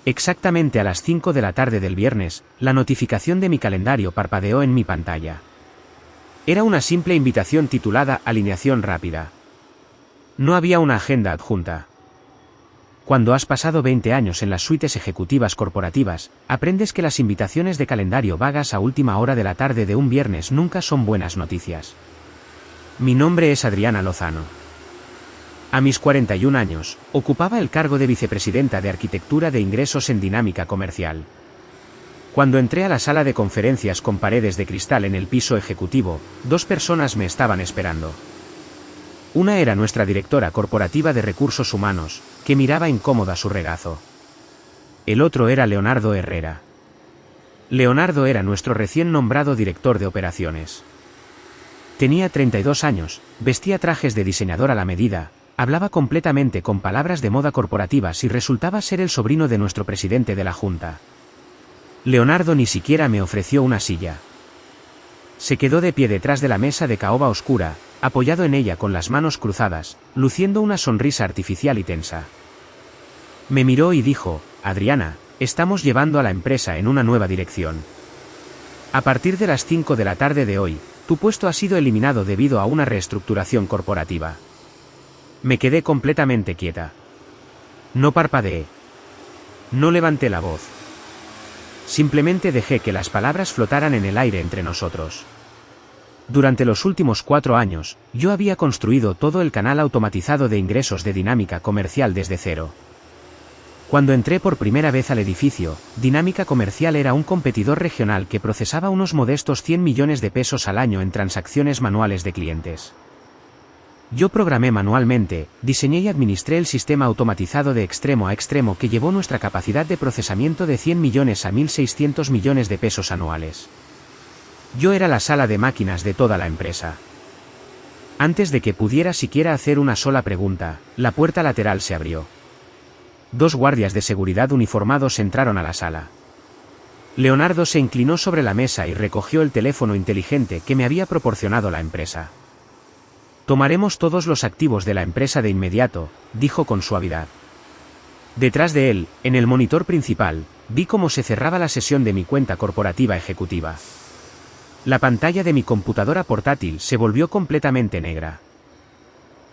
Exactamente a las 5 de la tarde del viernes, la notificación de mi calendario parpadeó en mi pantalla. Era una simple invitación titulada Alineación rápida. No había una agenda adjunta. Cuando has pasado 20 años en las suites ejecutivas corporativas, aprendes que las invitaciones de calendario vagas a última hora de la tarde de un viernes nunca son buenas noticias. Mi nombre es Adriana Lozano. A mis 41 años, ocupaba el cargo de vicepresidenta de Arquitectura de Ingresos en Dinámica Comercial. Cuando entré a la sala de conferencias con paredes de cristal en el piso ejecutivo, dos personas me estaban esperando. Una era nuestra directora corporativa de recursos humanos, que miraba incómoda su regazo. El otro era Leonardo Herrera. Leonardo era nuestro recién nombrado director de operaciones. Tenía 32 años, vestía trajes de diseñador a la medida, hablaba completamente con palabras de moda corporativas y resultaba ser el sobrino de nuestro presidente de la Junta. Leonardo ni siquiera me ofreció una silla. Se quedó de pie detrás de la mesa de caoba oscura, apoyado en ella con las manos cruzadas, luciendo una sonrisa artificial y tensa. Me miró y dijo: Adriana, estamos llevando a la empresa en una nueva dirección. A partir de las 5 de la tarde de hoy, tu puesto ha sido eliminado debido a una reestructuración corporativa. Me quedé completamente quieta. No parpadeé. No levanté la voz. Simplemente dejé que las palabras flotaran en el aire entre nosotros. Durante los últimos 4 años, yo había construido todo el canal automatizado de ingresos de Dinámica Comercial desde cero. Cuando entré por primera vez al edificio, Dinámica Comercial era un competidor regional que procesaba unos modestos 100 millones de pesos al año en transacciones manuales de clientes. Yo programé manualmente, diseñé y administré el sistema automatizado de extremo a extremo que llevó nuestra capacidad de procesamiento de 100 millones a 1.600 millones de pesos anuales. Yo era la sala de máquinas de toda la empresa. Antes de que pudiera siquiera hacer una sola pregunta, la puerta lateral se abrió. 2 guardias de seguridad uniformados entraron a la sala. Leonardo se inclinó sobre la mesa y recogió el teléfono inteligente que me había proporcionado la empresa. Tomaremos todos los activos de la empresa de inmediato, dijo con suavidad. Detrás de él, en el monitor principal, vi cómo se cerraba la sesión de mi cuenta corporativa ejecutiva. La pantalla de mi computadora portátil se volvió completamente negra.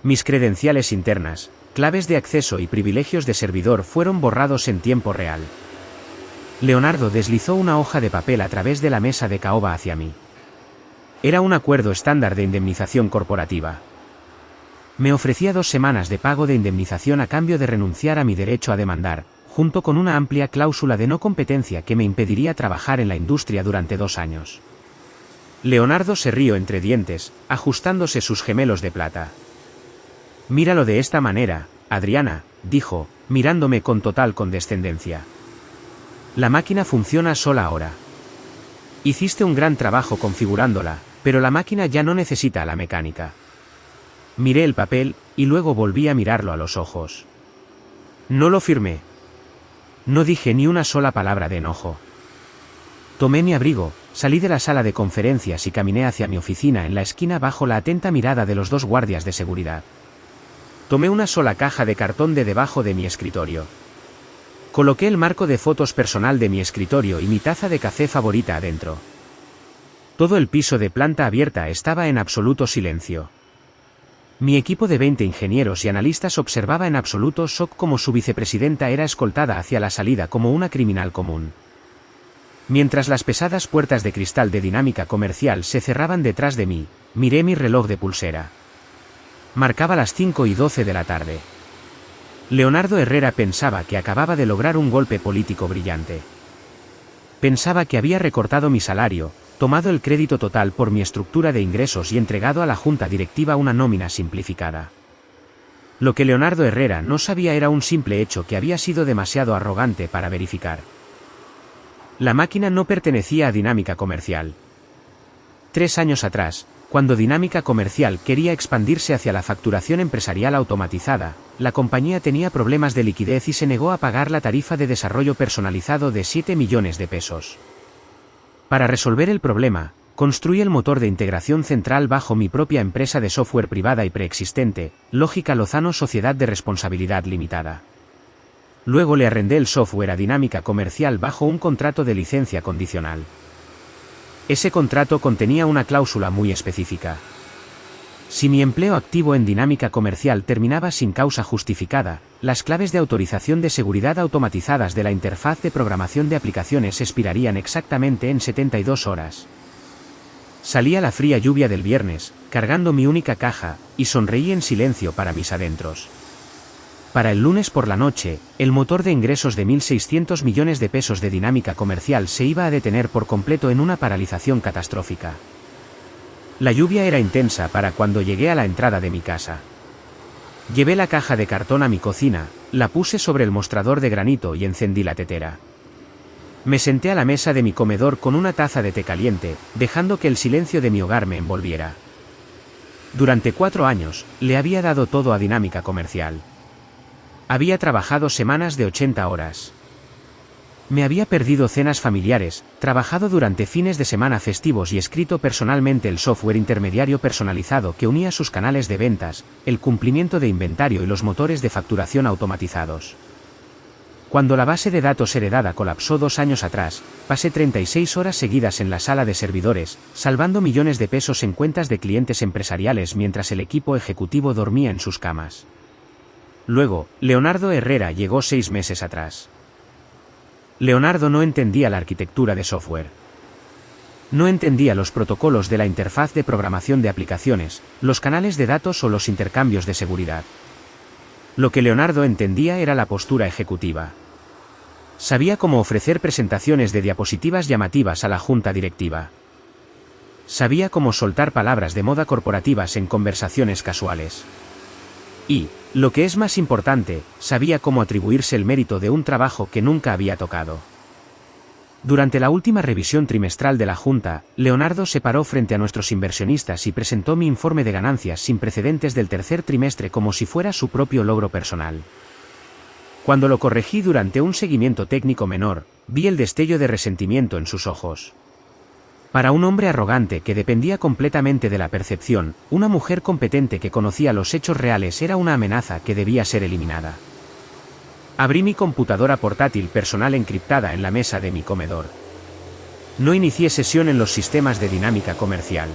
Mis credenciales internas, claves de acceso y privilegios de servidor fueron borrados en tiempo real. Leonardo deslizó una hoja de papel a través de la mesa de caoba hacia mí. Era un acuerdo estándar de indemnización corporativa. Me ofrecía 2 semanas de pago de indemnización a cambio de renunciar a mi derecho a demandar, junto con una amplia cláusula de no competencia que me impediría trabajar en la industria durante 2 años. Leonardo se rió entre dientes, ajustándose sus gemelos de plata. Míralo de esta manera, Adriana, dijo, mirándome con total condescendencia. La máquina funciona sola ahora. Hiciste un gran trabajo configurándola, pero la máquina ya no necesita la mecánica. Miré el papel, y luego volví a mirarlo a los ojos. No lo firmé. No dije ni una sola palabra de enojo. Tomé mi abrigo, salí de la sala de conferencias y caminé hacia mi oficina en la esquina bajo la atenta mirada de los 2 guardias de seguridad. Tomé una sola caja de cartón de debajo de mi escritorio. Coloqué el marco de fotos personal de mi escritorio y mi taza de café favorita adentro. Todo el piso de planta abierta estaba en absoluto silencio. Mi equipo de 20 ingenieros y analistas observaba en absoluto shock cómo su vicepresidenta era escoltada hacia la salida como una criminal común. Mientras las pesadas puertas de cristal de Dinámica Comercial se cerraban detrás de mí, miré mi reloj de pulsera. Marcaba las 5:12 de la tarde. Leonardo Herrera pensaba que acababa de lograr un golpe político brillante. Pensaba que había recortado mi salario, tomado el crédito total por mi estructura de ingresos y entregado a la junta directiva una nómina simplificada. Lo que Leonardo Herrera no sabía era un simple hecho que había sido demasiado arrogante para verificar. La máquina no pertenecía a Dinámica Comercial. 3 años atrás, cuando Dinámica Comercial quería expandirse hacia la facturación empresarial automatizada, la compañía tenía problemas de liquidez y se negó a pagar la tarifa de desarrollo personalizado de 7 millones de pesos. Para resolver el problema, construí el motor de integración central bajo mi propia empresa de software privada y preexistente, Lógica Lozano Sociedad de Responsabilidad Limitada. Luego le arrendé el software a Dinámica Comercial bajo un contrato de licencia condicional. Ese contrato contenía una cláusula muy específica. Si mi empleo activo en Dinámica Comercial terminaba sin causa justificada, las claves de autorización de seguridad automatizadas de la interfaz de programación de aplicaciones expirarían exactamente en 72 horas. Salí a la fría lluvia del viernes, cargando mi única caja, y sonreí en silencio para mis adentros. Para el lunes por la noche, el motor de ingresos de 1.600 millones de pesos de Dinámica Comercial se iba a detener por completo en una paralización catastrófica. La lluvia era intensa para cuando llegué a la entrada de mi casa. Llevé la caja de cartón a mi cocina, la puse sobre el mostrador de granito y encendí la tetera. Me senté a la mesa de mi comedor con una taza de té caliente, dejando que el silencio de mi hogar me envolviera. Durante 4 años, le había dado todo a Dinámica Comercial. Había trabajado semanas de 80 horas. Me había perdido cenas familiares, trabajado durante fines de semana festivos y escrito personalmente el software intermediario personalizado que unía sus canales de ventas, el cumplimiento de inventario y los motores de facturación automatizados. Cuando la base de datos heredada colapsó 2 años atrás, pasé 36 horas seguidas en la sala de servidores, salvando millones de pesos en cuentas de clientes empresariales mientras el equipo ejecutivo dormía en sus camas. Luego, Leonardo Herrera llegó 6 meses atrás. Leonardo no entendía la arquitectura de software. No entendía los protocolos de la interfaz de programación de aplicaciones, los canales de datos o los intercambios de seguridad. Lo que Leonardo entendía era la postura ejecutiva. Sabía cómo ofrecer presentaciones de diapositivas llamativas a la junta directiva. Sabía cómo soltar palabras de moda corporativas en conversaciones casuales. Y, lo que es más importante, sabía cómo atribuirse el mérito de un trabajo que nunca había tocado. Durante la última revisión trimestral de la Junta, Leonardo se paró frente a nuestros inversionistas y presentó mi informe de ganancias sin precedentes del tercer trimestre como si fuera su propio logro personal. Cuando lo corregí durante un seguimiento técnico menor, vi el destello de resentimiento en sus ojos. Para un hombre arrogante que dependía completamente de la percepción, una mujer competente que conocía los hechos reales era una amenaza que debía ser eliminada. Abrí mi computadora portátil personal encriptada en la mesa de mi comedor. No inicié sesión en los sistemas de Dinámica Comercial.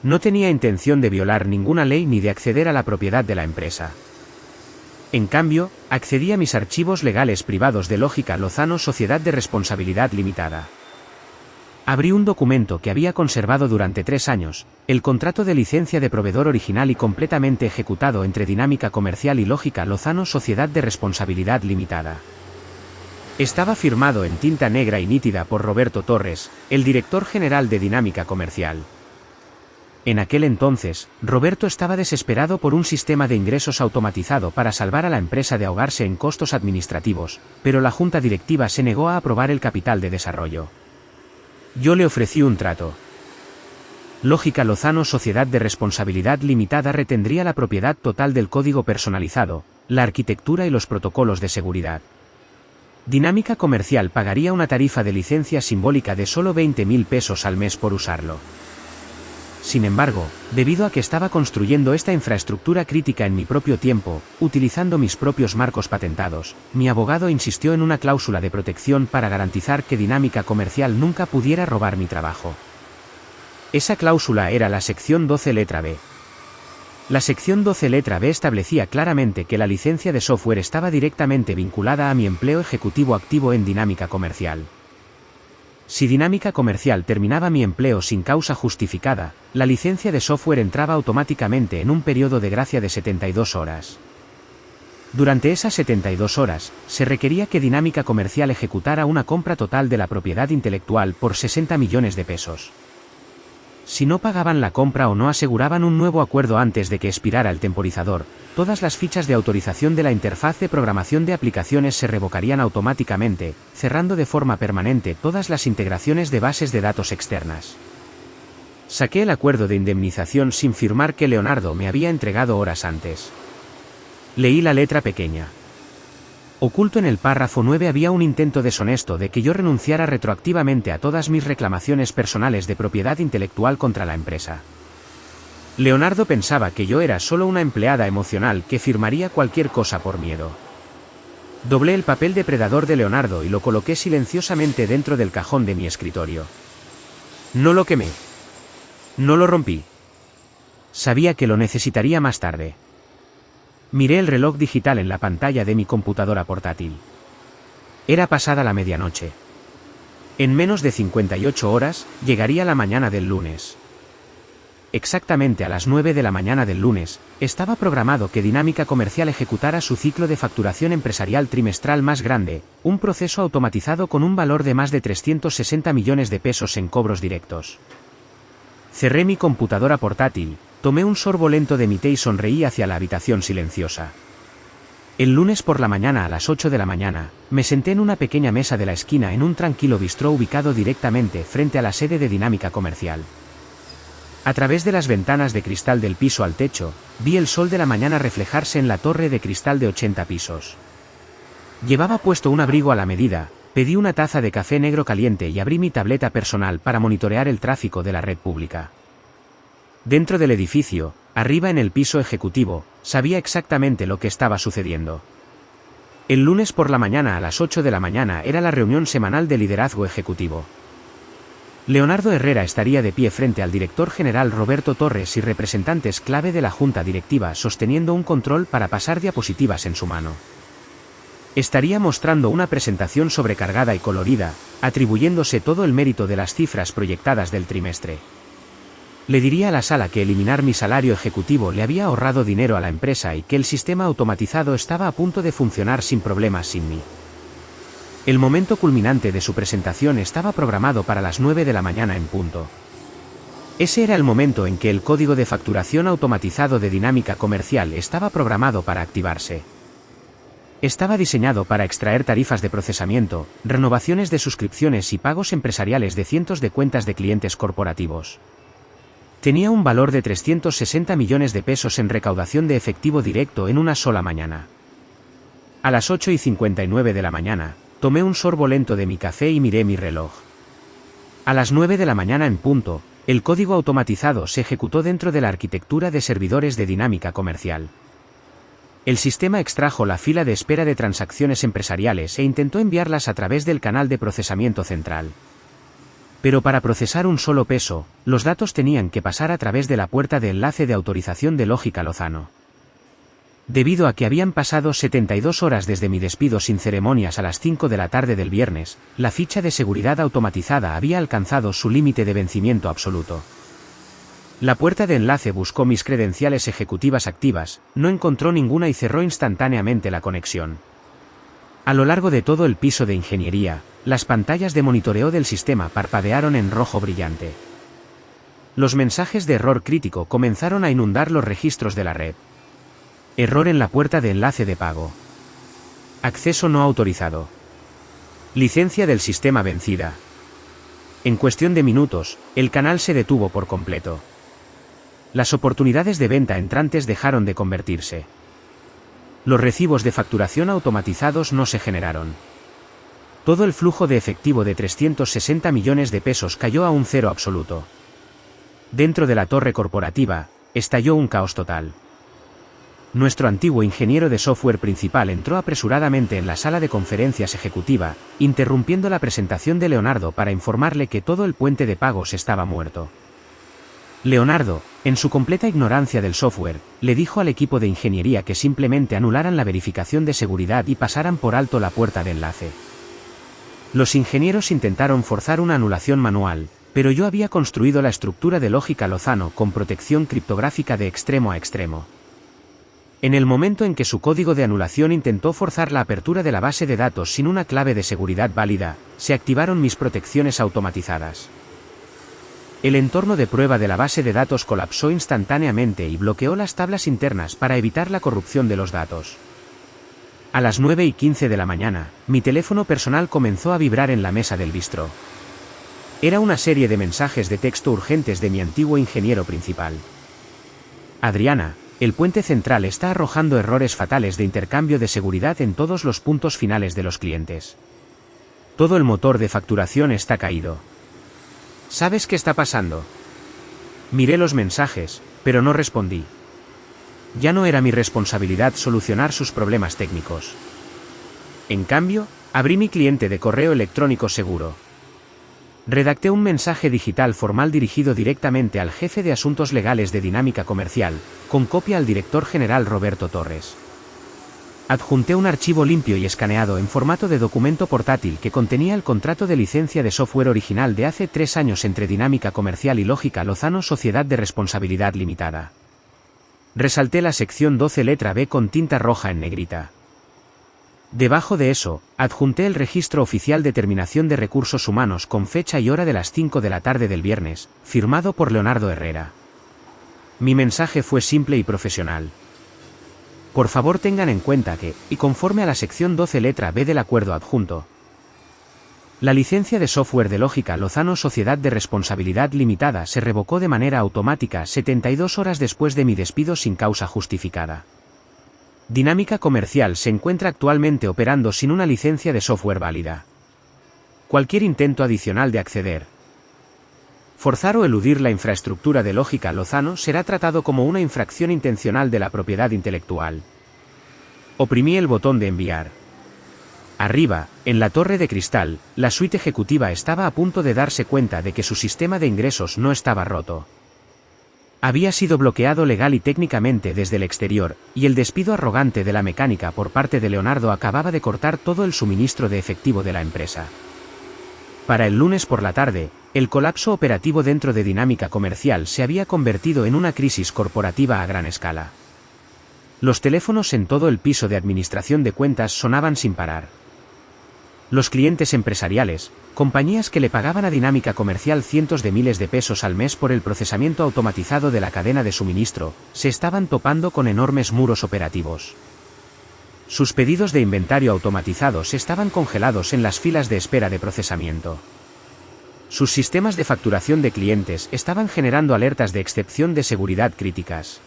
No tenía intención de violar ninguna ley ni de acceder a la propiedad de la empresa. En cambio, accedí a mis archivos legales privados de Lógica Lozano Sociedad de Responsabilidad Limitada. Abrí un documento que había conservado durante 3 años, el contrato de licencia de proveedor original y completamente ejecutado entre Dinámica Comercial y Lógica Lozano Sociedad de Responsabilidad Limitada. Estaba firmado en tinta negra y nítida por Roberto Torres, el director general de Dinámica Comercial. En aquel entonces, Roberto estaba desesperado por un sistema de ingresos automatizado para salvar a la empresa de ahogarse en costos administrativos, pero la junta directiva se negó a aprobar el capital de desarrollo. Yo le ofrecí un trato. Lógica Lozano Sociedad de Responsabilidad Limitada retendría la propiedad total del código personalizado, la arquitectura y los protocolos de seguridad. Dinámica Comercial pagaría una tarifa de licencia simbólica de solo 20.000 pesos al mes por usarlo. Sin embargo, debido a que estaba construyendo esta infraestructura crítica en mi propio tiempo, utilizando mis propios marcos patentados, mi abogado insistió en una cláusula de protección para garantizar que Dinámica Comercial nunca pudiera robar mi trabajo. Esa cláusula era la sección 12 letra B. La sección 12 letra B establecía claramente que la licencia de software estaba directamente vinculada a mi empleo ejecutivo activo en Dinámica Comercial. Si Dinámica Comercial terminaba mi empleo sin causa justificada, la licencia de software entraba automáticamente en un periodo de gracia de 72 horas. Durante esas 72 horas, se requería que Dinámica Comercial ejecutara una compra total de la propiedad intelectual por 60 millones de pesos. Si no pagaban la compra o no aseguraban un nuevo acuerdo antes de que expirara el temporizador, todas las fichas de autorización de la interfaz de programación de aplicaciones se revocarían automáticamente, cerrando de forma permanente todas las integraciones de bases de datos externas. Saqué el acuerdo de indemnización sin firmar que Leonardo me había entregado horas antes. Leí la letra pequeña. Oculto en el párrafo 9 había un intento deshonesto de que yo renunciara retroactivamente a todas mis reclamaciones personales de propiedad intelectual contra la empresa. Leonardo pensaba que yo era solo una empleada emocional que firmaría cualquier cosa por miedo. Doblé el papel depredador de Leonardo y lo coloqué silenciosamente dentro del cajón de mi escritorio. No lo quemé. No lo rompí. Sabía que lo necesitaría más tarde. Miré el reloj digital en la pantalla de mi computadora portátil. Era pasada la medianoche. En menos de 58 horas, llegaría la mañana del lunes. Exactamente a las 9 de la mañana del lunes, estaba programado que Dinámica Comercial ejecutara su ciclo de facturación empresarial trimestral más grande, un proceso automatizado con un valor de más de 360 millones de pesos en cobros directos. Cerré mi computadora portátil, tomé un sorbo lento de mi té y sonreí hacia la habitación silenciosa. El lunes por la mañana a las 8 de la mañana, me senté en una pequeña mesa de la esquina en un tranquilo bistró ubicado directamente frente a la sede de Dinámica Comercial. A través de las ventanas de cristal del piso al techo, vi el sol de la mañana reflejarse en la torre de cristal de 80 pisos. Llevaba puesto un abrigo a la medida, pedí una taza de café negro caliente y abrí mi tableta personal para monitorear el tráfico de la red pública. Dentro del edificio, arriba en el piso ejecutivo, sabía exactamente lo que estaba sucediendo. El lunes por la mañana a las 8 de la mañana era la reunión semanal de liderazgo ejecutivo. Leonardo Herrera estaría de pie frente al director general Roberto Torres y representantes clave de la junta directiva sosteniendo un control para pasar diapositivas en su mano. Estaría mostrando una presentación sobrecargada y colorida, atribuyéndose todo el mérito de las cifras proyectadas del trimestre. Le diría a la sala que eliminar mi salario ejecutivo le había ahorrado dinero a la empresa y que el sistema automatizado estaba a punto de funcionar sin problemas sin mí. El momento culminante de su presentación estaba programado para las 9 de la mañana en punto. Ese era el momento en que el código de facturación automatizado de Dinámica Comercial estaba programado para activarse. Estaba diseñado para extraer tarifas de procesamiento, renovaciones de suscripciones y pagos empresariales de cientos de cuentas de clientes corporativos. Tenía un valor de 360 millones de pesos en recaudación de efectivo directo en una sola mañana. A las 8:59 de la mañana, tomé un sorbo lento de mi café y miré mi reloj. A las 9 de la mañana en punto, el código automatizado se ejecutó dentro de la arquitectura de servidores de Dinámica Comercial. El sistema extrajo la fila de espera de transacciones empresariales e intentó enviarlas a través del canal de procesamiento central. Pero para procesar un solo peso, los datos tenían que pasar a través de la puerta de enlace de autorización de Lógica Lozano. Debido a que habían pasado 72 horas desde mi despido sin ceremonias a las 5 de la tarde del viernes, la ficha de seguridad automatizada había alcanzado su límite de vencimiento absoluto. La puerta de enlace buscó mis credenciales ejecutivas activas, no encontró ninguna y cerró instantáneamente la conexión. A lo largo de todo el piso de ingeniería, las pantallas de monitoreo del sistema parpadearon en rojo brillante. Los mensajes de error crítico comenzaron a inundar los registros de la red. Error en la puerta de enlace de pago. Acceso no autorizado. Licencia del sistema vencida. En cuestión de minutos, el canal se detuvo por completo. Las oportunidades de venta entrantes dejaron de convertirse. Los recibos de facturación automatizados no se generaron. Todo el flujo de efectivo de 360 millones de pesos cayó a un cero absoluto. Dentro de la torre corporativa, estalló un caos total. Nuestro antiguo ingeniero de software principal entró apresuradamente en la sala de conferencias ejecutiva, interrumpiendo la presentación de Leonardo para informarle que todo el puente de pagos estaba muerto. Leonardo, en su completa ignorancia del software, le dijo al equipo de ingeniería que simplemente anularan la verificación de seguridad y pasaran por alto la puerta de enlace. Los ingenieros intentaron forzar una anulación manual, pero yo había construido la estructura de Lógica Lozano con protección criptográfica de extremo a extremo. En el momento en que su código de anulación intentó forzar la apertura de la base de datos sin una clave de seguridad válida, se activaron mis protecciones automatizadas. El entorno de prueba de la base de datos colapsó instantáneamente y bloqueó las tablas internas para evitar la corrupción de los datos. A las 9:15 de la mañana, mi teléfono personal comenzó a vibrar en la mesa del bistró. Era una serie de mensajes de texto urgentes de mi antiguo ingeniero principal. Adriana, el puente central está arrojando errores fatales de intercambio de seguridad en todos los puntos finales de los clientes. Todo el motor de facturación está caído. ¿Sabes qué está pasando? Miré los mensajes, pero no respondí. Ya no era mi responsabilidad solucionar sus problemas técnicos. En cambio, abrí mi cliente de correo electrónico seguro. Redacté un mensaje digital formal dirigido directamente al jefe de asuntos legales de Dinámica Comercial, con copia al director general Roberto Torres. Adjunté un archivo limpio y escaneado en formato de documento portátil que contenía el contrato de licencia de software original de hace 3 años entre Dinámica Comercial y Lógica Lozano Sociedad de Responsabilidad Limitada. Resalté la sección 12 letra B con tinta roja en negrita. Debajo de eso, adjunté el registro oficial de terminación de recursos humanos con fecha y hora de las 5 de la tarde del viernes, firmado por Leonardo Herrera. Mi mensaje fue simple y profesional. Por favor tengan en cuenta que, y conforme a la sección 12 letra B del acuerdo adjunto, la licencia de software de Lógica Lozano Sociedad de Responsabilidad Limitada se revocó de manera automática 72 horas después de mi despido sin causa justificada. Dinámica Comercial se encuentra actualmente operando sin una licencia de software válida. Cualquier intento adicional de acceder, forzar o eludir la infraestructura de Lógica Lozano será tratado como una infracción intencional de la propiedad intelectual. Oprimí el botón de enviar. Arriba, en la torre de cristal, la suite ejecutiva estaba a punto de darse cuenta de que su sistema de ingresos no estaba roto. Había sido bloqueado legal y técnicamente desde el exterior, y el despido arrogante de la mecánica por parte de Leonardo acababa de cortar todo el suministro de efectivo de la empresa. Para el lunes por la tarde, el colapso operativo dentro de Dinámica Comercial se había convertido en una crisis corporativa a gran escala. Los teléfonos en todo el piso de administración de cuentas sonaban sin parar. Los clientes empresariales, compañías que le pagaban a Dinámica Comercial cientos de miles de pesos al mes por el procesamiento automatizado de la cadena de suministro, se estaban topando con enormes muros operativos. Sus pedidos de inventario automatizados estaban congelados en las filas de espera de procesamiento. Sus sistemas de facturación de clientes estaban generando alertas de excepción de seguridad críticas.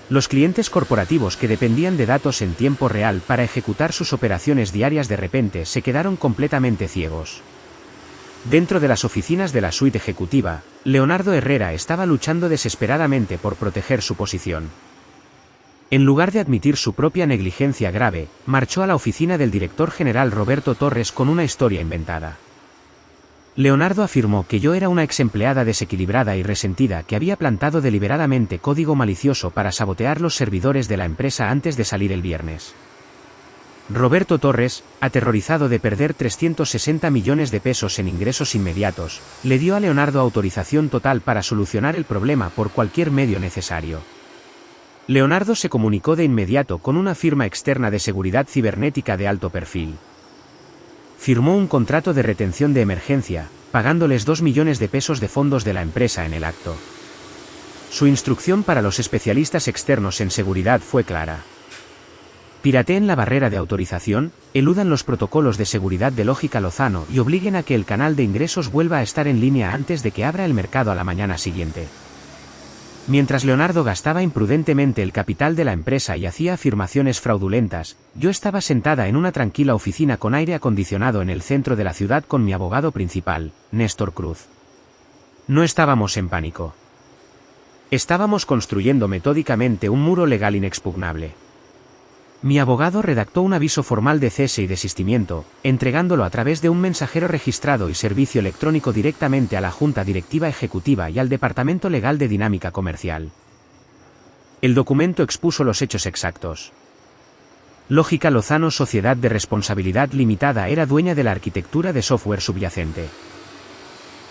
Los clientes corporativos que dependían de datos en tiempo real para ejecutar sus operaciones diarias de repente se quedaron completamente ciegos. Dentro de las oficinas de la suite ejecutiva, Leonardo Herrera estaba luchando desesperadamente por proteger su posición. En lugar de admitir su propia negligencia grave, marchó a la oficina del director general Roberto Torres con una historia inventada. Leonardo afirmó que yo era una exempleada desequilibrada y resentida que había plantado deliberadamente código malicioso para sabotear los servidores de la empresa antes de salir el viernes. Roberto Torres, aterrorizado de perder 360 millones de pesos en ingresos inmediatos, le dio a Leonardo autorización total para solucionar el problema por cualquier medio necesario. Leonardo se comunicó de inmediato con una firma externa de seguridad cibernética de alto perfil. Firmó un contrato de retención de emergencia, pagándoles 2 millones de pesos de fondos de la empresa en el acto. Su instrucción para los especialistas externos en seguridad fue clara. Pirateen la barrera de autorización, eludan los protocolos de seguridad de Lógica Lozano y obliguen a que el canal de ingresos vuelva a estar en línea antes de que abra el mercado a la mañana siguiente. Mientras Leonardo gastaba imprudentemente el capital de la empresa y hacía afirmaciones fraudulentas, yo estaba sentada en una tranquila oficina con aire acondicionado en el centro de la ciudad con mi abogado principal, Néstor Cruz. No estábamos en pánico. Estábamos construyendo metódicamente un muro legal inexpugnable. Mi abogado redactó un aviso formal de cese y desistimiento, entregándolo a través de un mensajero registrado y servicio electrónico directamente a la Junta Directiva Ejecutiva y al Departamento Legal de Dinámica Comercial. El documento expuso los hechos exactos. Lógica Lozano Sociedad de Responsabilidad Limitada era dueña de la arquitectura de software subyacente.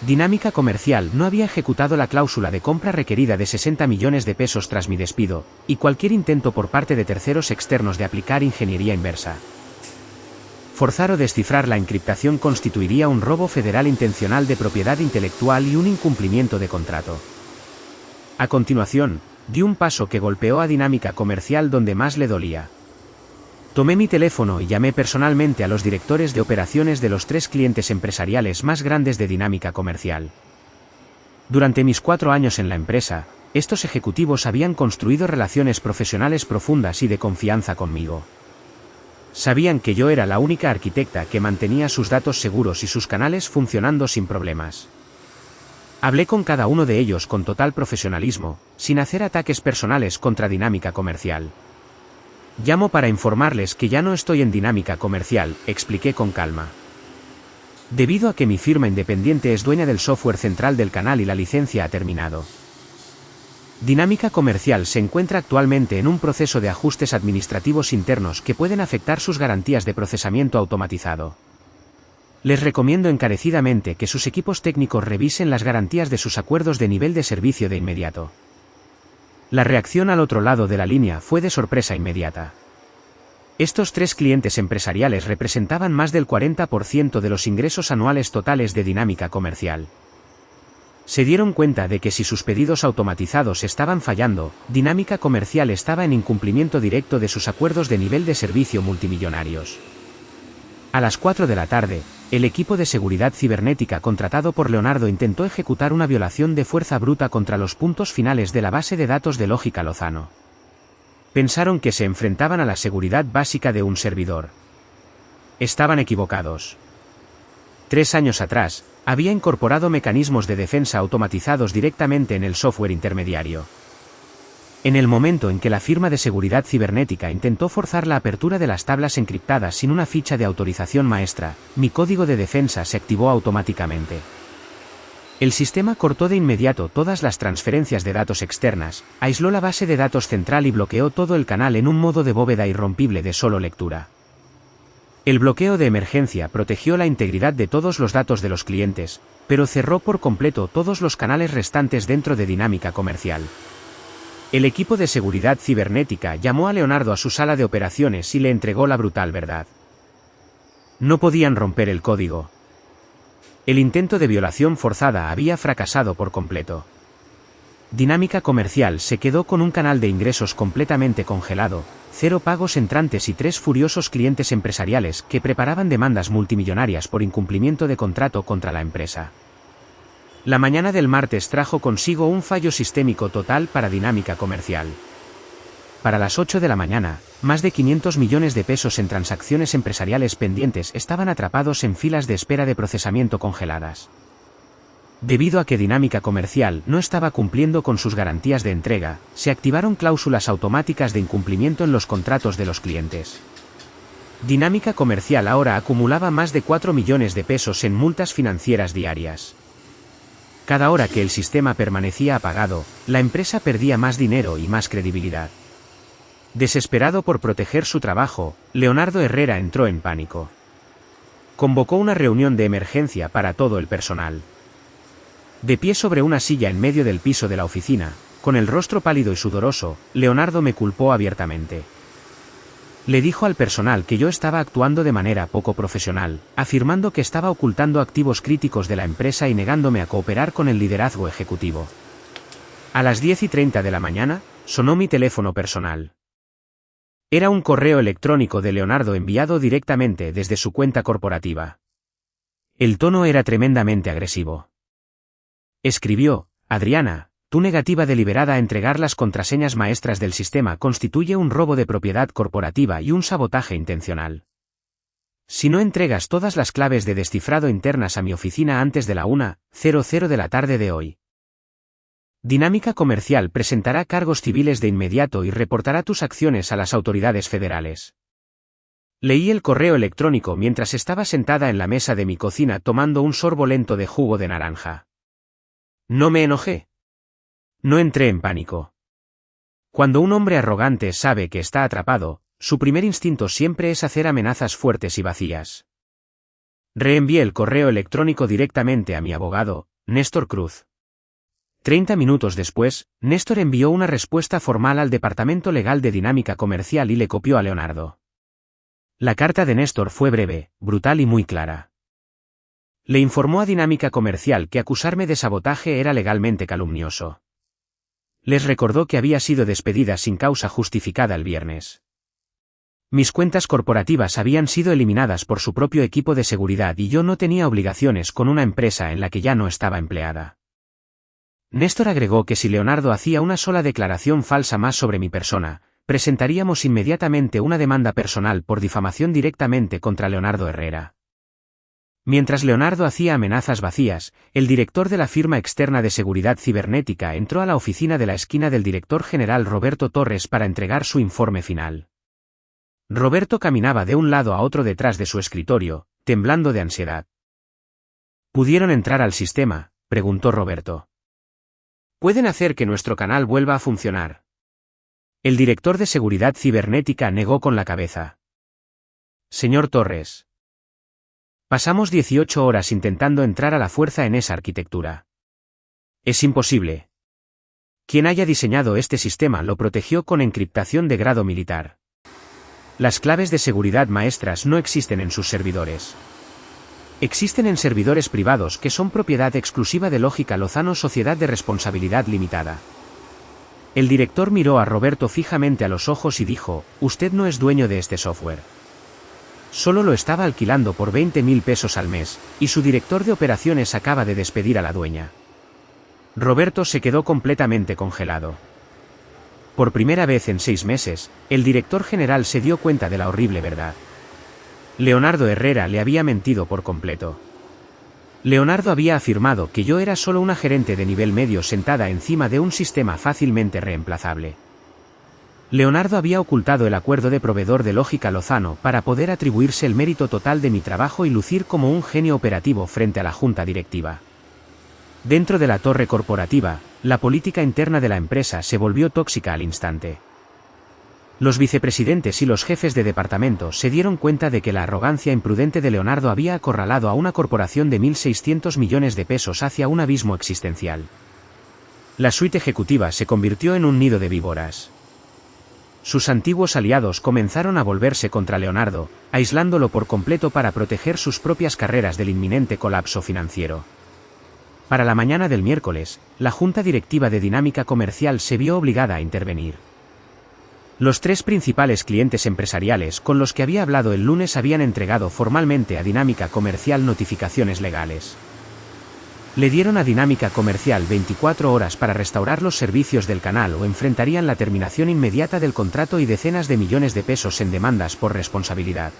Dinámica Comercial no había ejecutado la cláusula de compra requerida de 60 millones de pesos tras mi despido, y cualquier intento por parte de terceros externos de aplicar ingeniería inversa, forzar o descifrar la encriptación constituiría un robo federal intencional de propiedad intelectual y un incumplimiento de contrato. A continuación, di un paso que golpeó a Dinámica Comercial donde más le dolía. Tomé mi teléfono y llamé personalmente a los directores de operaciones de los 3 clientes empresariales más grandes de Dinámica Comercial. Durante mis 4 años en la empresa, estos ejecutivos habían construido relaciones profesionales profundas y de confianza conmigo. Sabían que yo era la única arquitecta que mantenía sus datos seguros y sus canales funcionando sin problemas. Hablé con cada uno de ellos con total profesionalismo, sin hacer ataques personales contra Dinámica Comercial. Llamo para informarles que ya no estoy en Dinámica Comercial, expliqué con calma. Debido a que mi firma independiente es dueña del software central del canal y la licencia ha terminado. Dinámica Comercial se encuentra actualmente en un proceso de ajustes administrativos internos que pueden afectar sus garantías de procesamiento automatizado. Les recomiendo encarecidamente que sus equipos técnicos revisen las garantías de sus acuerdos de nivel de servicio de inmediato. La reacción al otro lado de la línea fue de sorpresa inmediata. Estos 3 clientes empresariales representaban más del 40% de los ingresos anuales totales de Dinámica Comercial. Se dieron cuenta de que si sus pedidos automatizados estaban fallando, Dinámica Comercial estaba en incumplimiento directo de sus acuerdos de nivel de servicio multimillonarios. A las 4 de la tarde, el equipo de seguridad cibernética contratado por Leonardo intentó ejecutar una violación de fuerza bruta contra los puntos finales de la base de datos de Lógica Lozano. Pensaron que se enfrentaban a la seguridad básica de un servidor. Estaban equivocados. 3 años atrás, había incorporado mecanismos de defensa automatizados directamente en el software intermediario. En el momento en que la firma de seguridad cibernética intentó forzar la apertura de las tablas encriptadas sin una ficha de autorización maestra, mi código de defensa se activó automáticamente. El sistema cortó de inmediato todas las transferencias de datos externas, aisló la base de datos central y bloqueó todo el canal en un modo de bóveda irrompible de solo lectura. El bloqueo de emergencia protegió la integridad de todos los datos de los clientes, pero cerró por completo todos los canales restantes dentro de Dinámica Comercial. El equipo de seguridad cibernética llamó a Leonardo a su sala de operaciones y le entregó la brutal verdad. No podían romper el código. El intento de violación forzada había fracasado por completo. Dinámica Comercial se quedó con un canal de ingresos completamente congelado, 0 pagos entrantes y 3 furiosos clientes empresariales que preparaban demandas multimillonarias por incumplimiento de contrato contra la empresa. La mañana del martes trajo consigo un fallo sistémico total para Dinámica Comercial. Para las 8 de la mañana, más de 500 millones de pesos en transacciones empresariales pendientes estaban atrapados en filas de espera de procesamiento congeladas. Debido a que Dinámica Comercial no estaba cumpliendo con sus garantías de entrega, se activaron cláusulas automáticas de incumplimiento en los contratos de los clientes. Dinámica Comercial ahora acumulaba más de 4 millones de pesos en multas financieras diarias. Cada hora que el sistema permanecía apagado, la empresa perdía más dinero y más credibilidad. Desesperado por proteger su trabajo, Leonardo Herrera entró en pánico. Convocó una reunión de emergencia para todo el personal. De pie sobre una silla en medio del piso de la oficina, con el rostro pálido y sudoroso, Leonardo me culpó abiertamente. Le dijo al personal que yo estaba actuando de manera poco profesional, afirmando que estaba ocultando activos críticos de la empresa y negándome a cooperar con el liderazgo ejecutivo. A las 10:30 de la mañana, sonó mi teléfono personal. Era un correo electrónico de Leonardo enviado directamente desde su cuenta corporativa. El tono era tremendamente agresivo. Escribió: Adriana, tu negativa deliberada a entregar las contraseñas maestras del sistema constituye un robo de propiedad corporativa y un sabotaje intencional. Si no entregas todas las claves de descifrado internas a mi oficina antes de la 1:00 de la tarde de hoy, Dinámica Comercial presentará cargos civiles de inmediato y reportará tus acciones a las autoridades federales. Leí el correo electrónico mientras estaba sentada en la mesa de mi cocina tomando un sorbo lento de jugo de naranja. No me enojé. No entré en pánico. Cuando un hombre arrogante sabe que está atrapado, su primer instinto siempre es hacer amenazas fuertes y vacías. Reenvié el correo electrónico directamente a mi abogado, Néstor Cruz. 30 minutos después, Néstor envió una respuesta formal al Departamento Legal de Dinámica Comercial y le copió a Leonardo. La carta de Néstor fue breve, brutal y muy clara. Le informó a Dinámica Comercial que acusarme de sabotaje era legalmente calumnioso. Les recordó que había sido despedida sin causa justificada el viernes. Mis cuentas corporativas habían sido eliminadas por su propio equipo de seguridad y yo no tenía obligaciones con una empresa en la que ya no estaba empleada. Néstor agregó que si Leonardo hacía una sola declaración falsa más sobre mi persona, presentaríamos inmediatamente una demanda personal por difamación directamente contra Leonardo Herrera. Mientras Leonardo hacía amenazas vacías, el director de la firma externa de seguridad cibernética entró a la oficina de la esquina del director general Roberto Torres para entregar su informe final. Roberto caminaba de un lado a otro detrás de su escritorio, temblando de ansiedad. ¿Pudieron entrar al sistema?, preguntó Roberto. ¿Pueden hacer que nuestro canal vuelva a funcionar? El director de seguridad cibernética negó con la cabeza. Señor Torres. Pasamos 18 horas intentando entrar a la fuerza en esa arquitectura. Es imposible. Quien haya diseñado este sistema lo protegió con encriptación de grado militar. Las claves de seguridad maestras no existen en sus servidores. Existen en servidores privados que son propiedad exclusiva de Lógica Lozano Sociedad de Responsabilidad Limitada. El director miró a Roberto fijamente a los ojos y dijo, usted no es dueño de este software. Solo lo estaba alquilando por 20.000 pesos al mes, y su director de operaciones acaba de despedir a la dueña. Roberto se quedó completamente congelado. Por primera vez en 6 meses, el director general se dio cuenta de la horrible verdad. Leonardo Herrera le había mentido por completo. Leonardo había afirmado que yo era solo una gerente de nivel medio sentada encima de un sistema fácilmente reemplazable. Leonardo había ocultado el acuerdo de proveedor de Lógica Lozano para poder atribuirse el mérito total de mi trabajo y lucir como un genio operativo frente a la junta directiva. Dentro de la torre corporativa, la política interna de la empresa se volvió tóxica al instante. Los vicepresidentes y los jefes de departamento se dieron cuenta de que la arrogancia imprudente de Leonardo había acorralado a una corporación de 1.600 millones de pesos hacia un abismo existencial. La suite ejecutiva se convirtió en un nido de víboras. Sus antiguos aliados comenzaron a volverse contra Leonardo, aislándolo por completo para proteger sus propias carreras del inminente colapso financiero. Para la mañana del miércoles, la junta directiva de Dinámica Comercial se vio obligada a intervenir. Los 3 principales clientes empresariales con los que había hablado el lunes habían entregado formalmente a Dinámica Comercial notificaciones legales. Le dieron a Dinámica Comercial 24 horas para restaurar los servicios del canal o enfrentarían la terminación inmediata del contrato y decenas de millones de pesos en demandas por responsabilidad.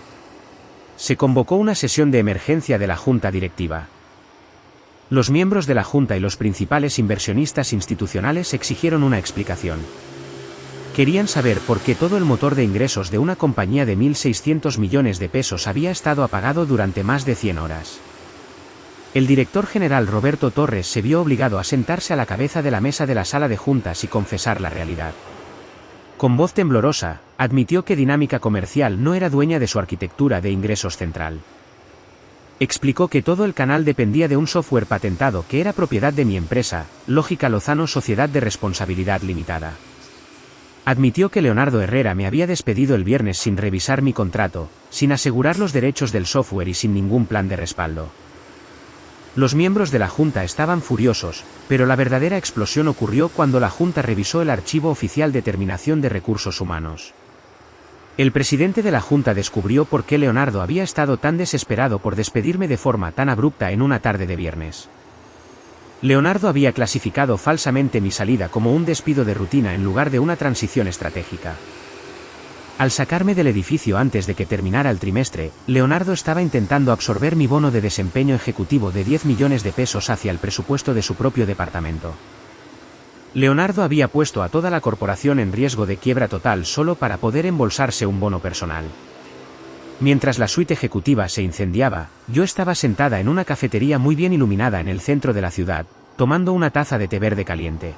Se convocó una sesión de emergencia de la junta directiva. Los miembros de la junta y los principales inversionistas institucionales exigieron una explicación. Querían saber por qué todo el motor de ingresos de una compañía de 1.600 millones de pesos había estado apagado durante más de 100 horas. El director general Roberto Torres se vio obligado a sentarse a la cabeza de la mesa de la sala de juntas y confesar la realidad. Con voz temblorosa, admitió que Dinámica Comercial no era dueña de su arquitectura de ingresos central. Explicó que todo el canal dependía de un software patentado que era propiedad de mi empresa, Lógica Lozano Sociedad de Responsabilidad Limitada. Admitió que Leonardo Herrera me había despedido el viernes sin revisar mi contrato, sin asegurar los derechos del software y sin ningún plan de respaldo. Los miembros de la Junta estaban furiosos, pero la verdadera explosión ocurrió cuando la Junta revisó el archivo oficial de terminación de recursos humanos. El presidente de la Junta descubrió por qué Leonardo había estado tan desesperado por despedirme de forma tan abrupta en una tarde de viernes. Leonardo había clasificado falsamente mi salida como un despido de rutina en lugar de una transición estratégica. Al sacarme del edificio antes de que terminara el trimestre, Leonardo estaba intentando absorber mi bono de desempeño ejecutivo de 10 millones de pesos hacia el presupuesto de su propio departamento. Leonardo había puesto a toda la corporación en riesgo de quiebra total solo para poder embolsarse un bono personal. Mientras la suite ejecutiva se incendiaba, yo estaba sentada en una cafetería muy bien iluminada en el centro de la ciudad, tomando una taza de té verde caliente.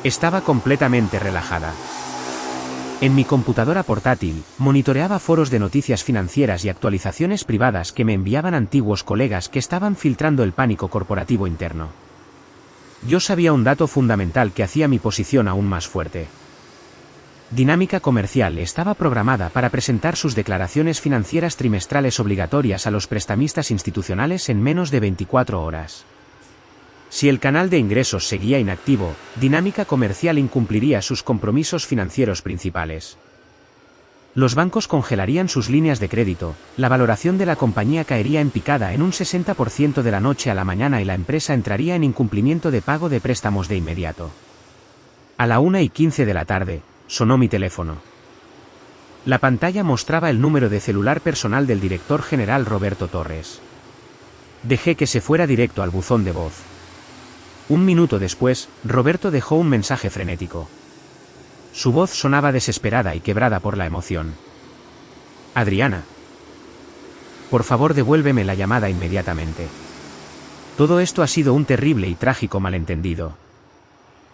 Estaba completamente relajada. En mi computadora portátil, monitoreaba foros de noticias financieras y actualizaciones privadas que me enviaban antiguos colegas que estaban filtrando el pánico corporativo interno. Yo sabía un dato fundamental que hacía mi posición aún más fuerte. Dinámica Comercial estaba programada para presentar sus declaraciones financieras trimestrales obligatorias a los prestamistas institucionales en menos de 24 horas. Si el canal de ingresos seguía inactivo, Dinámica Comercial incumpliría sus compromisos financieros principales. Los bancos congelarían sus líneas de crédito, la valoración de la compañía caería en picada en un 60% de la noche a la mañana y la empresa entraría en incumplimiento de pago de préstamos de inmediato. A la 1:15 de la tarde, sonó mi teléfono. La pantalla mostraba el número de celular personal del director general Roberto Torres. Dejé que se fuera directo al buzón de voz. Un minuto después, Roberto dejó un mensaje frenético. Su voz sonaba desesperada y quebrada por la emoción. Adriana. Por favor, devuélveme la llamada inmediatamente. Todo esto ha sido un terrible y trágico malentendido.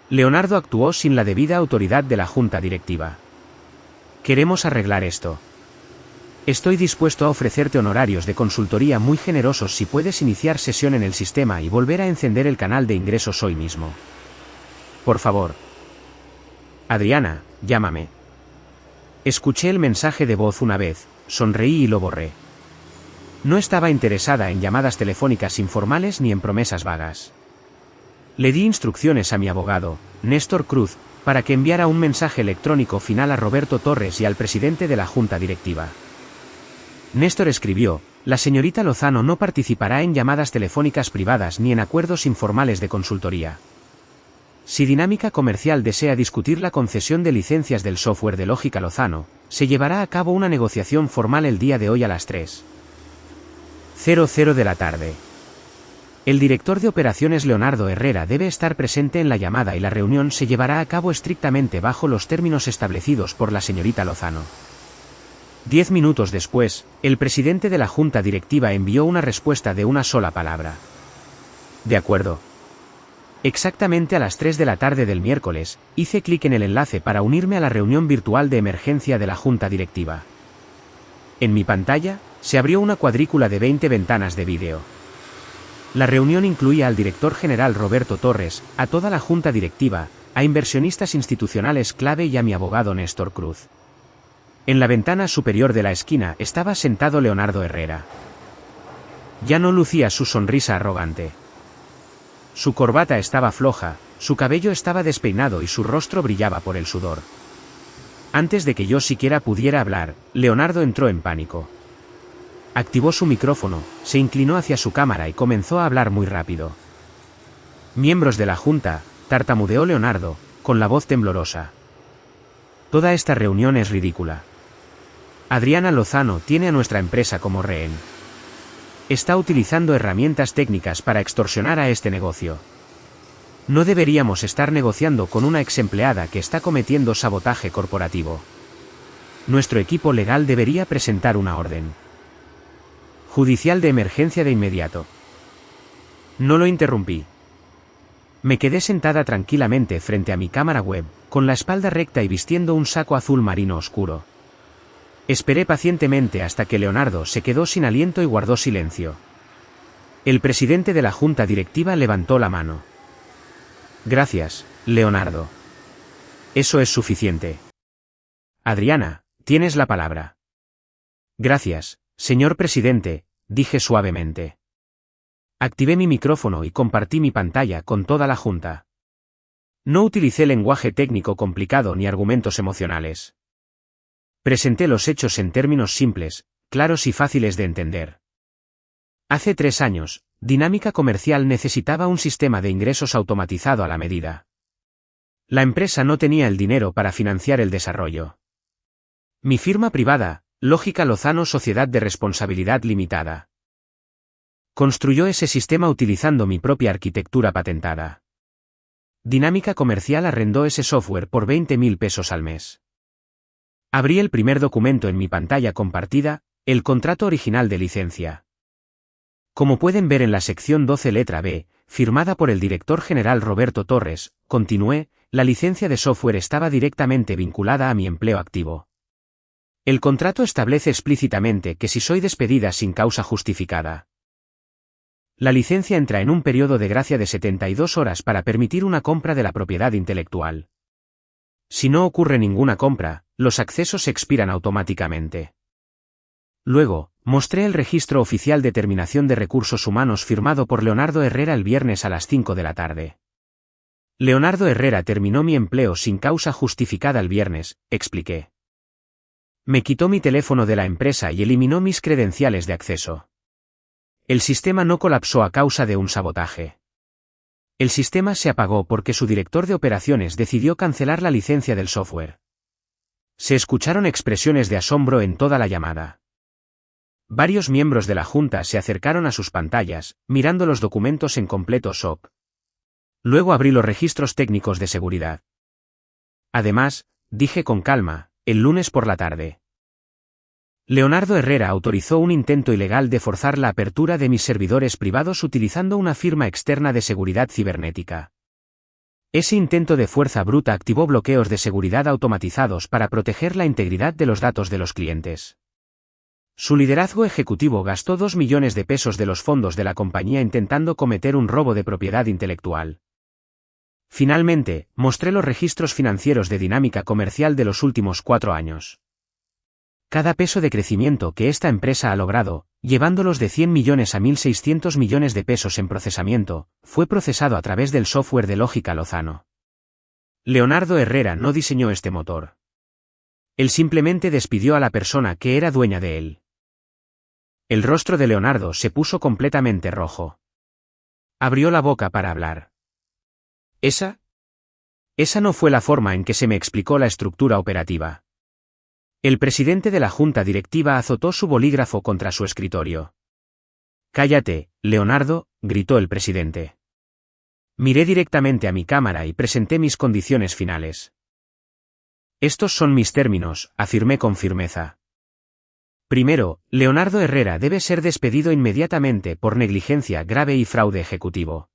Leonardo actuó sin la debida autoridad de la junta directiva. Queremos arreglar esto. Estoy dispuesto a ofrecerte honorarios de consultoría muy generosos si puedes iniciar sesión en el sistema y volver a encender el canal de ingresos hoy mismo. Por favor. Adriana, llámame. Escuché el mensaje de voz una vez, sonreí y lo borré. No estaba interesada en llamadas telefónicas informales ni en promesas vagas. Le di instrucciones a mi abogado, Néstor Cruz, para que enviara un mensaje electrónico final a Roberto Torres y al presidente de la junta directiva. Néstor escribió: la señorita Lozano no participará en llamadas telefónicas privadas ni en acuerdos informales de consultoría. Si Dinámica Comercial desea discutir la concesión de licencias del software de Lógica Lozano, se llevará a cabo una negociación formal el día de hoy a las 3:00 de la tarde. El director de operaciones Leonardo Herrera debe estar presente en la llamada y la reunión se llevará a cabo estrictamente bajo los términos establecidos por la señorita Lozano. 10 minutos después, el presidente de la junta directiva envió una respuesta de una sola palabra. De acuerdo. Exactamente a las 3 de la tarde del miércoles, hice clic en el enlace para unirme a la reunión virtual de emergencia de la junta directiva. En mi pantalla, se abrió una cuadrícula de 20 ventanas de vídeo. La reunión incluía al director general Roberto Torres, a toda la junta directiva, a inversionistas institucionales clave y a mi abogado Néstor Cruz. En la ventana superior de la esquina estaba sentado Leonardo Herrera. Ya no lucía su sonrisa arrogante. Su corbata estaba floja, su cabello estaba despeinado y su rostro brillaba por el sudor. Antes de que yo siquiera pudiera hablar, Leonardo entró en pánico. Activó su micrófono, se inclinó hacia su cámara y comenzó a hablar muy rápido. Miembros de la junta, tartamudeó Leonardo, con la voz temblorosa. Toda esta reunión es ridícula. Adriana Lozano tiene a nuestra empresa como rehén. Está utilizando herramientas técnicas para extorsionar a este negocio. No deberíamos estar negociando con una ex empleada que está cometiendo sabotaje corporativo. Nuestro equipo legal debería presentar una orden judicial de emergencia de inmediato. No lo interrumpí. Me quedé sentada tranquilamente frente a mi cámara web, con la espalda recta y vistiendo un saco azul marino oscuro. Esperé pacientemente hasta que Leonardo se quedó sin aliento y guardó silencio. El presidente de la junta directiva levantó la mano. Gracias, Leonardo. Eso es suficiente. Adriana, tienes la palabra. Gracias, señor presidente, dije suavemente. Activé mi micrófono y compartí mi pantalla con toda la junta. No utilicé lenguaje técnico complicado ni argumentos emocionales. Presenté los hechos en términos simples, claros y fáciles de entender. Hace 3 años, Dinámica Comercial necesitaba un sistema de ingresos automatizado a la medida. La empresa no tenía el dinero para financiar el desarrollo. Mi firma privada, Lógica Lozano Sociedad de Responsabilidad Limitada, construyó ese sistema utilizando mi propia arquitectura patentada. Dinámica Comercial arrendó ese software por 20.000 pesos al mes. Abrí el primer documento en mi pantalla compartida, el contrato original de licencia. Como pueden ver en la sección 12 letra B, firmada por el director general Roberto Torres, continué, la licencia de software estaba directamente vinculada a mi empleo activo. El contrato establece explícitamente que si soy despedida sin causa justificada, la licencia entra en un periodo de gracia de 72 horas para permitir una compra de la propiedad intelectual. Si no ocurre ninguna compra, los accesos expiran automáticamente. Luego, mostré el registro oficial de terminación de recursos humanos firmado por Leonardo Herrera el viernes a las 5 de la tarde. Leonardo Herrera terminó mi empleo sin causa justificada el viernes, expliqué. Me quitó mi teléfono de la empresa y eliminó mis credenciales de acceso. El sistema no colapsó a causa de un sabotaje. El sistema se apagó porque su director de operaciones decidió cancelar la licencia del software. Se escucharon expresiones de asombro en toda la llamada. Varios miembros de la junta se acercaron a sus pantallas, mirando los documentos en completo shock. Luego abrí los registros técnicos de seguridad. Además, dije con calma, el lunes por la tarde. Leonardo Herrera autorizó un intento ilegal de forzar la apertura de mis servidores privados utilizando una firma externa de seguridad cibernética. Ese intento de fuerza bruta activó bloqueos de seguridad automatizados para proteger la integridad de los datos de los clientes. Su liderazgo ejecutivo gastó 2 millones de pesos de los fondos de la compañía intentando cometer un robo de propiedad intelectual. Finalmente, mostré los registros financieros de dinámica comercial de los últimos 4 años. Cada peso de crecimiento que esta empresa ha logrado, llevándolos de 100 millones a 1.600 millones de pesos en procesamiento, fue procesado a través del software de lógica Lozano. Leonardo Herrera no diseñó este motor. Él simplemente despidió a la persona que era dueña de él. El rostro de Leonardo se puso completamente rojo. Abrió la boca para hablar. Esa no fue la forma en que se me explicó la estructura operativa. El presidente de la junta directiva azotó su bolígrafo contra su escritorio. «Cállate, Leonardo», gritó el presidente. Miré directamente a mi cámara y presenté mis condiciones finales. «Estos son mis términos», afirmé con firmeza. Primero, Leonardo Herrera debe ser despedido inmediatamente por negligencia grave y fraude ejecutivo.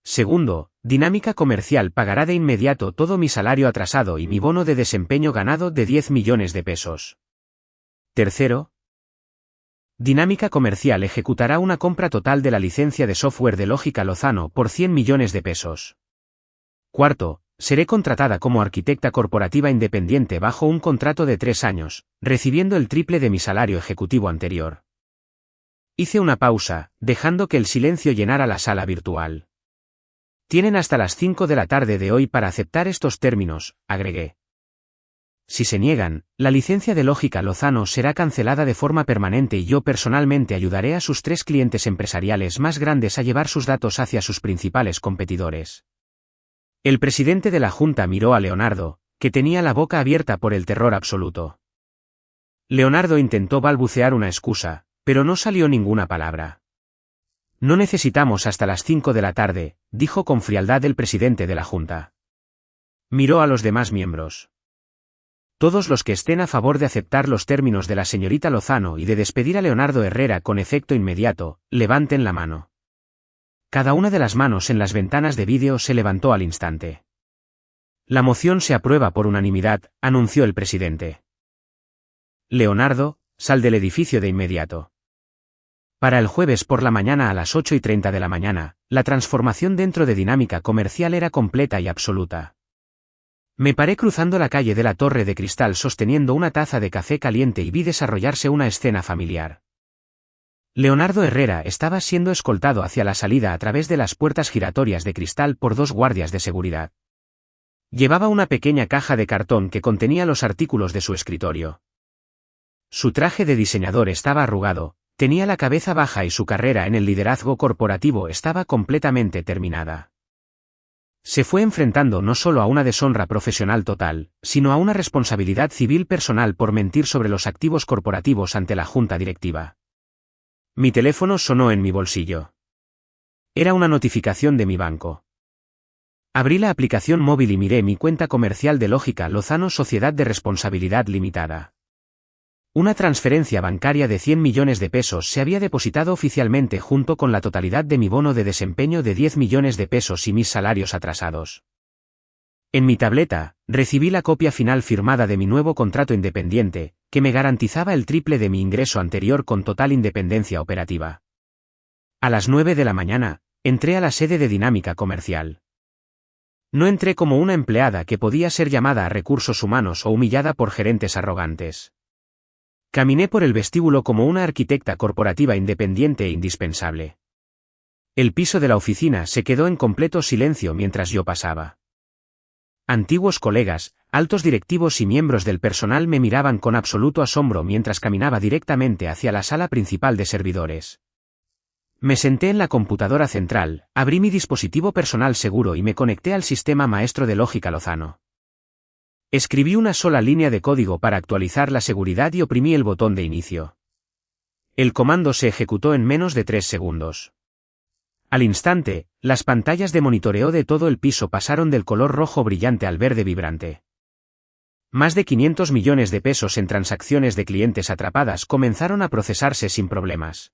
Segundo, Dinámica Comercial pagará de inmediato todo mi salario atrasado y mi bono de desempeño ganado de 10 millones de pesos. Tercero, Dinámica Comercial ejecutará una compra total de la licencia de software de lógica Lozano por 100 millones de pesos. Cuarto, seré contratada como arquitecta corporativa independiente bajo un contrato de 3 años, recibiendo el triple de mi salario ejecutivo anterior. Hice una pausa, dejando que el silencio llenara la sala virtual. Tienen hasta las 5 de la tarde de hoy para aceptar estos términos, agregué. Si se niegan, la licencia de lógica Lozano será cancelada de forma permanente y yo personalmente ayudaré a sus 3 clientes empresariales más grandes a llevar sus datos hacia sus principales competidores. El presidente de la junta miró a Leonardo, que tenía la boca abierta por el terror absoluto. Leonardo intentó balbucear una excusa, pero no salió ninguna palabra. No necesitamos hasta las 5 de la tarde, dijo con frialdad el presidente de la junta. Miró a los demás miembros. Todos los que estén a favor de aceptar los términos de la señorita Lozano y de despedir a Leonardo Herrera con efecto inmediato, levanten la mano. Cada una de las manos en las ventanas de vídeo se levantó al instante. La moción se aprueba por unanimidad, anunció el presidente. Leonardo, sal del edificio de inmediato. Para el jueves por la mañana a las 8:30 de la mañana, la transformación dentro de Dinámica Comercial era completa y absoluta. Me paré cruzando la calle de la Torre de Cristal sosteniendo una taza de café caliente y vi desarrollarse una escena familiar. Leonardo Herrera estaba siendo escoltado hacia la salida a través de las puertas giratorias de cristal por 2 guardias de seguridad. Llevaba una pequeña caja de cartón que contenía los artículos de su escritorio. Su traje de diseñador estaba arrugado, tenía la cabeza baja y su carrera en el liderazgo corporativo estaba completamente terminada. Se fue enfrentando no solo a una deshonra profesional total, sino a una responsabilidad civil personal por mentir sobre los activos corporativos ante la junta directiva. Mi teléfono sonó en mi bolsillo. Era una notificación de mi banco. Abrí la aplicación móvil y miré mi cuenta comercial de Lógica Lozano Sociedad de Responsabilidad Limitada. Una transferencia bancaria de 100 millones de pesos se había depositado oficialmente junto con la totalidad de mi bono de desempeño de 10 millones de pesos y mis salarios atrasados. En mi tableta, recibí la copia final firmada de mi nuevo contrato independiente, que me garantizaba el triple de mi ingreso anterior con total independencia operativa. A las 9 de la mañana, entré a la sede de Dinámica Comercial. No entré como una empleada que podía ser llamada a recursos humanos o humillada por gerentes arrogantes. Caminé por el vestíbulo como una arquitecta corporativa independiente e indispensable. El piso de la oficina se quedó en completo silencio mientras yo pasaba. Antiguos colegas, altos directivos y miembros del personal me miraban con absoluto asombro mientras caminaba directamente hacia la sala principal de servidores. Me senté en la computadora central, abrí mi dispositivo personal seguro y me conecté al sistema maestro de Lógica Lozano. Escribí una sola línea de código para actualizar la seguridad y oprimí el botón de inicio. El comando se ejecutó en menos de 3 segundos. Al instante, las pantallas de monitoreo de todo el piso pasaron del color rojo brillante al verde vibrante. Más de 500 millones de pesos en transacciones de clientes atrapadas comenzaron a procesarse sin problemas.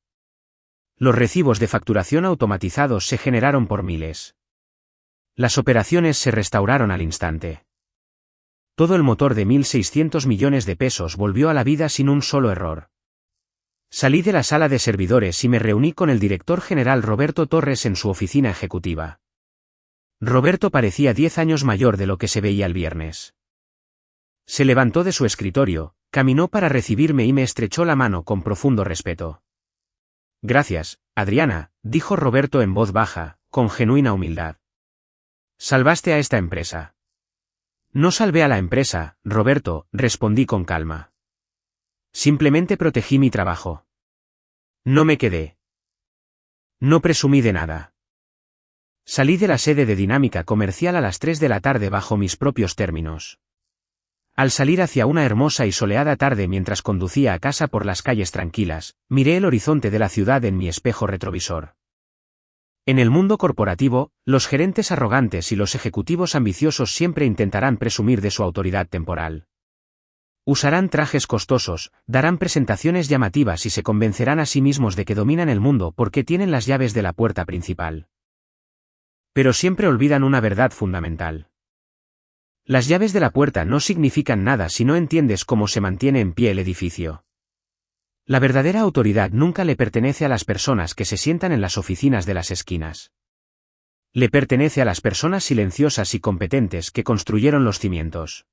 Los recibos de facturación automatizados se generaron por miles. Las operaciones se restauraron al instante. Todo el motor de 1.600 millones de pesos volvió a la vida sin un solo error. Salí de la sala de servidores y me reuní con el director general Roberto Torres en su oficina ejecutiva. Roberto parecía 10 años mayor de lo que se veía el viernes. Se levantó de su escritorio, caminó para recibirme y me estrechó la mano con profundo respeto. Gracias, Adriana, dijo Roberto en voz baja, con genuina humildad. Salvaste a esta empresa. No salvé a la empresa, Roberto, respondí con calma. Simplemente protegí mi trabajo. No me quedé. No presumí de nada. Salí de la sede de Dinámica Comercial a las 3 de la tarde bajo mis propios términos. Al salir hacia una hermosa y soleada tarde mientras conducía a casa por las calles tranquilas, miré el horizonte de la ciudad en mi espejo retrovisor. En el mundo corporativo, los gerentes arrogantes y los ejecutivos ambiciosos siempre intentarán presumir de su autoridad temporal. Usarán trajes costosos, darán presentaciones llamativas y se convencerán a sí mismos de que dominan el mundo porque tienen las llaves de la puerta principal. Pero siempre olvidan una verdad fundamental. Las llaves de la puerta no significan nada si no entiendes cómo se mantiene en pie el edificio. La verdadera autoridad nunca le pertenece a las personas que se sientan en las oficinas de las esquinas. Le pertenece a las personas silenciosas y competentes que construyeron los cimientos.